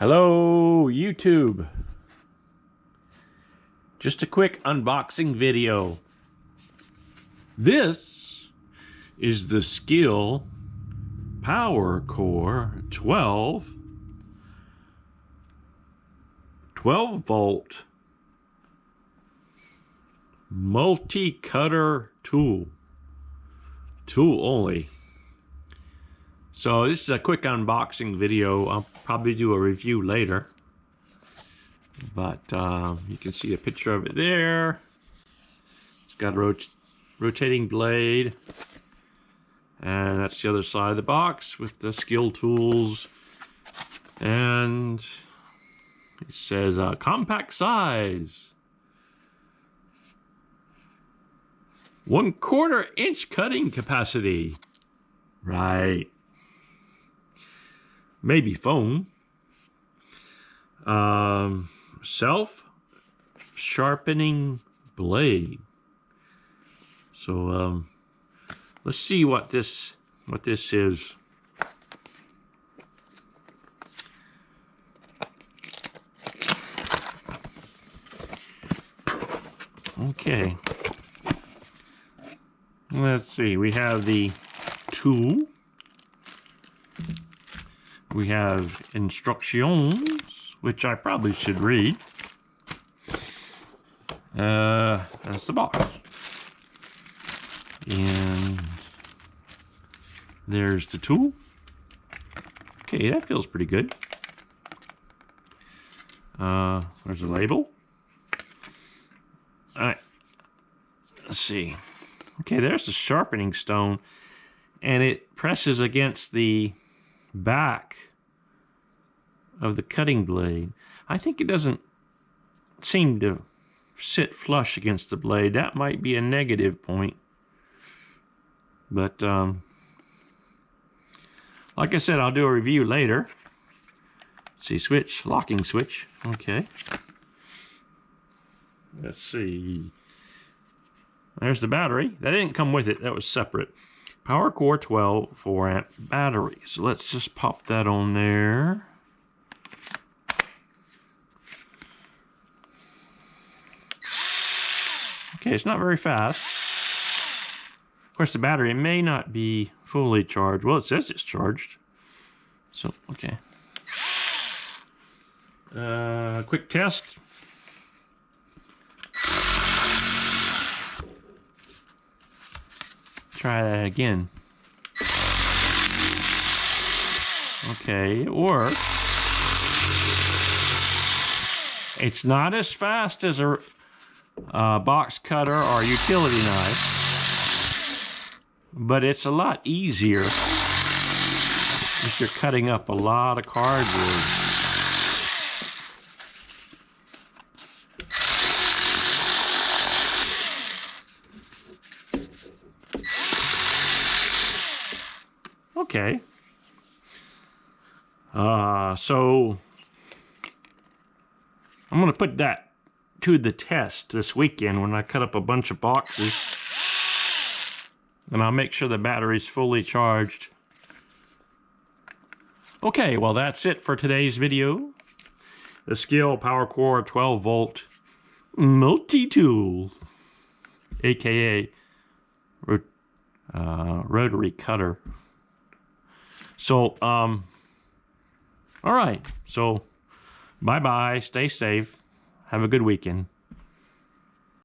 Hello, YouTube. Just a quick unboxing video. This is the Skil PWR CORE 12 volt multi-cutter tool only. So this is a quick unboxing video. I'll probably do a review later, but you can see a picture of it there. It's got a rotating blade, and that's the other side of the box with the Skil tools. And it says compact size, 1/4 inch cutting capacity. Right. Maybe foam. Self-sharpening blade. So let's see what this is. Okay. Let's see. We have the tool. We have instructions, which I probably should read. That's the box. And there's the tool. Okay, that feels pretty good. There's a label. All right, let's see. Okay, there's the sharpening stone, and it presses against the back of the cutting blade. I think it doesn't seem to sit flush against the blade. That might be a negative point. But like I said, I'll do a review later. Let's see, switch, locking switch. Okay. Let's see. There's the battery. That didn't come with it. That was separate. PWR CORE 12 4-amp battery. So let's just pop that on there. Okay, it's not very fast. Of course, the battery may not be fully charged. Well, it says it's charged. So, okay. Quick test. Try that again. Okay, it works. It's not as fast as a box cutter or utility knife, but it's a lot easier if you're cutting up a lot of cardboard. Okay. So I'm going to put that to the test this weekend when I cut up a bunch of boxes. And I'll make sure the battery's fully charged. Okay, well that's it for today's video. The Skil PWR CORE 12 volt multi-tool, aka rotary cutter. So, all right. So, bye-bye. Stay safe. Have a good weekend.